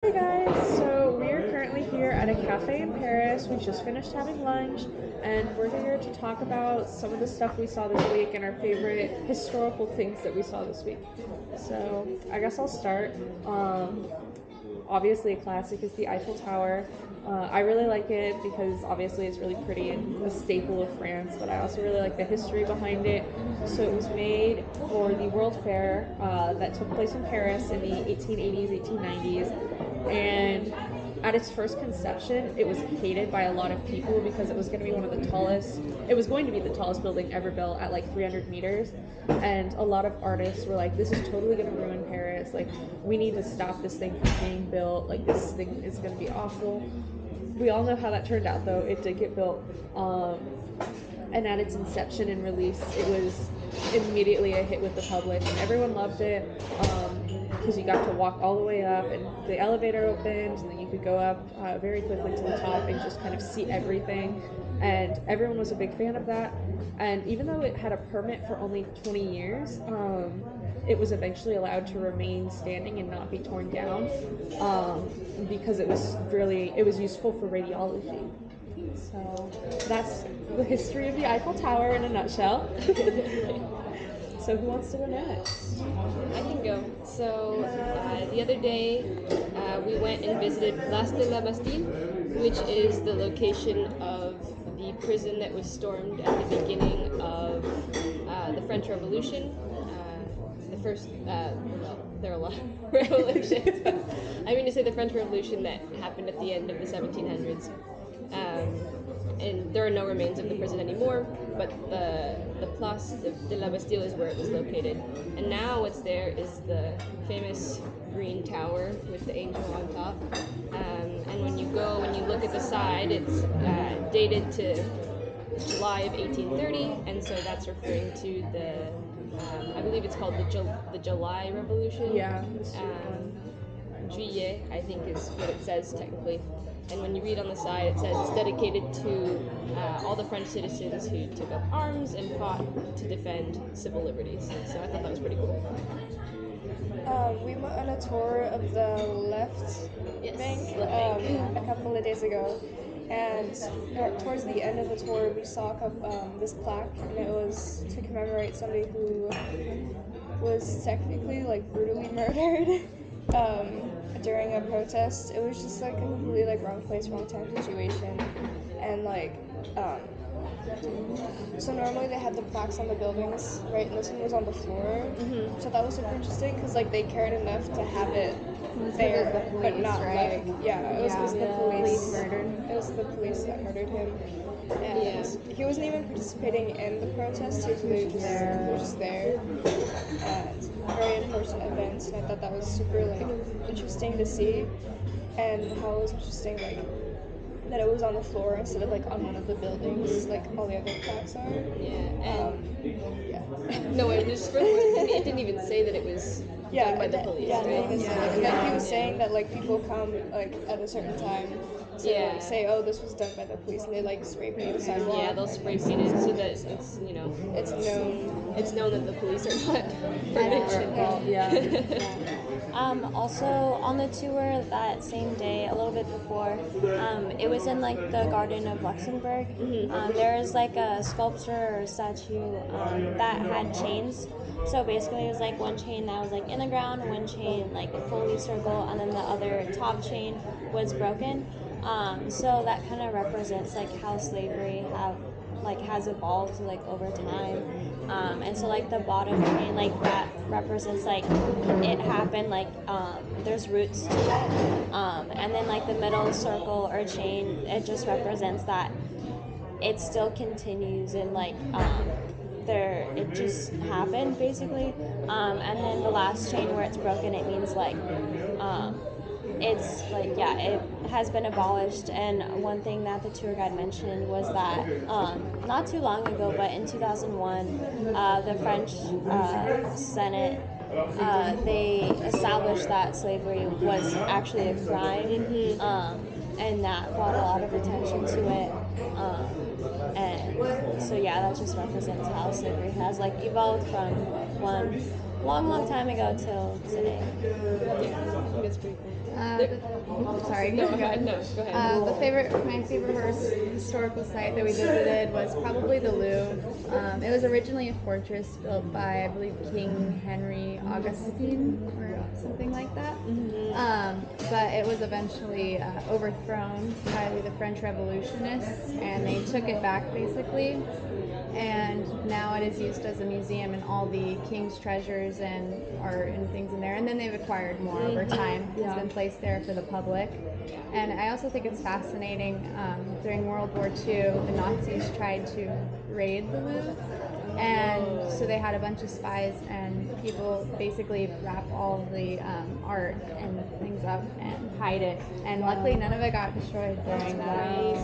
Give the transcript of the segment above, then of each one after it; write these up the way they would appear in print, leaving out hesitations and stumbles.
Hey guys, so we are currently here at a cafe in Paris. We just finished having lunch and we're here to talk about some of the stuff we saw this week and our favorite historical things that we saw this week. So I guess I'll start. Obviously, a classic is the Eiffel Tower. I really like it because obviously it's really pretty and a staple of France, but I also really like the history behind it. So it was made for the World Fair that took place in Paris in the 1880s, 1890s, and at its first conception, it was hated by a lot of people because it was going to be one of the tallest. It was going to be the tallest building ever built at like 300 meters, and a lot of artists were like, "This is totally going to ruin Paris. Like, we need to stop this thing from being built. Like, this thing is going to be awful." We all know how that turned out, though. It did get built, and at its inception and release, it was immediately a hit with the public, and everyone loved it. Because you got to walk all the way up and the elevator opened and then you could go up very quickly to the top and just kind of see everything, and everyone was a big fan of that. And even though it had a permit for only 20 years, it was eventually allowed to remain standing and not be torn down, because it was useful for radiology. So that's the history of the Eiffel Tower in a nutshell. So who wants to go next? I can go. So the other day, we went and visited Place de la Bastille, which is the location of the prison that was stormed at the beginning of the French Revolution. The first, well, there are a lot of revolutions, but I mean to say the French Revolution that happened at the end of the 1700s. And there are no remains of the prison anymore, but the Place de la Bastille is where it was located. And now what's there is the famous green tower with the angel on top. And when you look at the side, it's dated to July of 1830, and so that's referring to I believe it's called the July Revolution. Yeah. Juillet, I think, is what it says technically. And when you read on the side, it says it's dedicated to all the French citizens who took up arms and fought to defend civil liberties. So I thought that was pretty cool. We went on a tour of the left bank a couple of days ago, and towards the end of the tour, we saw this plaque, and it was to commemorate somebody who was technically like brutally murdered during a protest. It was just like a completely like wrong place, wrong time situation, and like. So normally they had the plaques on the buildings, right? And this one was on the floor. Mm-hmm. So that was super interesting because like they cared enough to have it there, the police, but not right? like it was the police murdered. It was the police that murdered him, and he wasn't even participating in the protest. He was literally just there, and very important events. And I thought that was super like interesting to see, and how it was interesting like that it was on the floor instead of like on one of the buildings like all the other plaques are. No, it just it didn't even say that it was done by the police. Yeah, right? even say like, and then he was saying that like people come like at a certain time to like, say, oh, this was done by the police, and they like spray paint the sidewalk. Yeah, they'll spray paint it so that it's it's known. It's known that the police are not permission. Also on the tour that same day, a little bit before, it was in like the Garden of Luxembourg. There was like a sculpture or statue that had chains. So basically, it was like one chain that was like in the ground, one chain like fully circle, and then the other top chain was broken. So that kind of represents like how slavery has evolved like over time. And so like the bottom chain, like that represents like it happened, like there's roots to it. And then like the middle circle or chain, it just represents that it still continues, and like it just happened basically. And then the last chain where it's broken, it means like it's like it has been abolished. And one thing that the tour guide mentioned was that not too long ago, but in 2001, the French Senate, they established that slavery was actually a crime, and that brought a lot of attention to it. And so that just represents how slavery has like evolved from one long time ago till today. Yeah, I think that's pretty cool. Sorry, No, go ahead. No, go ahead. my favorite historical site that we visited was probably the Louvre. It was originally a fortress built by, I believe, King Henry Augustine or something like that. But it was eventually overthrown by the French revolutionists, and they took it back basically. And now it is used as a museum, and all the king's treasures and art and things in there. And then they've acquired more over time. It's been placed there for the public. And I also think it's fascinating. During World War II, the Nazis tried to raid the Louvre. And so they had a bunch of spies, and people basically wrap all of the art and things up and hide it. And luckily, none of it got destroyed during that.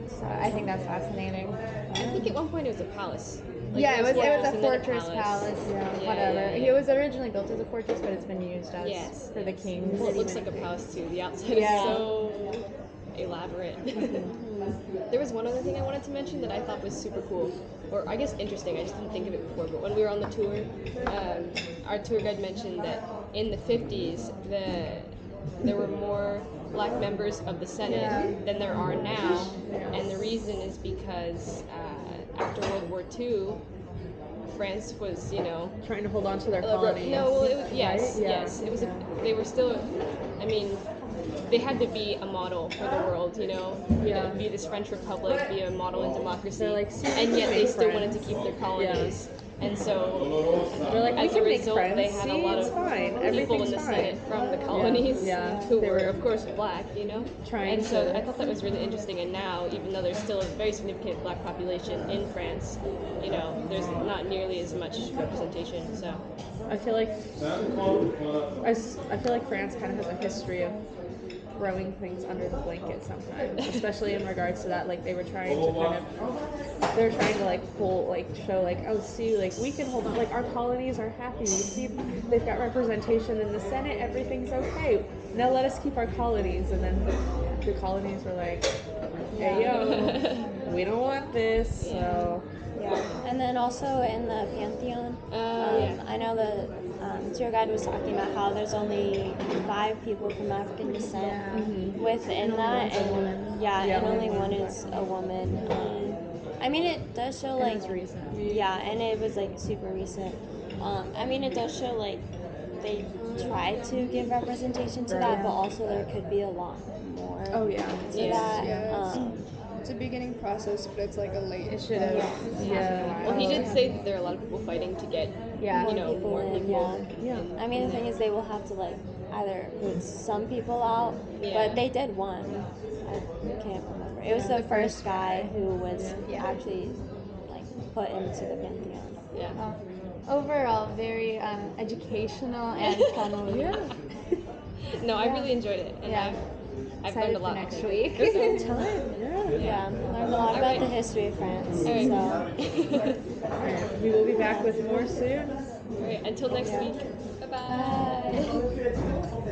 So I think that's fascinating. I think at one point it was a palace. Like, Yeah, it was a and then fortress palace, whatever. It was originally built as a fortress, but it's been used as for the kings. Well, it looks like a palace too. The outside is so elaborate. There was one other thing I wanted to mention that I thought was super cool, or I guess interesting. I just didn't think of it before. But when we were on the tour, our tour guide mentioned that in the 50s, there were more black members of the Senate than there are now, and the reason is because after World War II, France was, trying to hold on to their colonies. No, well, it was, yes, right? Yeah. yes, it was. They were still. I mean, they had to be a model for the world, be this French Republic, be a model in democracy, and yet they still wanted to keep their colonies. And so, they're like, as we a can result, make they friends. had See, a lot it's of fine. people Everything's in the fine. Senate from the colonies who They were, were of course, black, trying and so to- I thought that was really interesting. And now, even though there's still a very significant black population in France, there's not nearly as much representation. So I feel like I feel like France kind of has a history of throwing things under the blanket sometimes, especially in regards to that. Like they were trying to show oh, see, like we can hold on, like our colonies are happy. You see, they've got representation in the Senate. Everything's okay. Now let us keep our colonies. And then the colonies were like, hey yo, we don't want this. So. Yeah, and then also in the Pantheon, I know the tour guide was talking about how there's only 5 people from African descent within that, and and only one is a woman. I mean, it does show like It's recent. yeah, and it was like super recent. I mean, it does show like they try to give representation to that, but also there could be a lot more. Oh yeah. To that. It's a beginning process, but it's like a late. It should have. Well, he did say that there are a lot of people fighting to get, more people. Yeah. I mean, the thing is, they will have to like either boot some people out, but they did one. I can't remember. It was the first guy who was actually like put into the Pantheon. Yeah. Overall, very educational and fun. No, I really enjoyed it, and I've learned a lot. Next week. So, Yeah, learned a lot about the history of France. Alright. So. We will be back with more soon. all right, until next week. Bye-bye. Bye.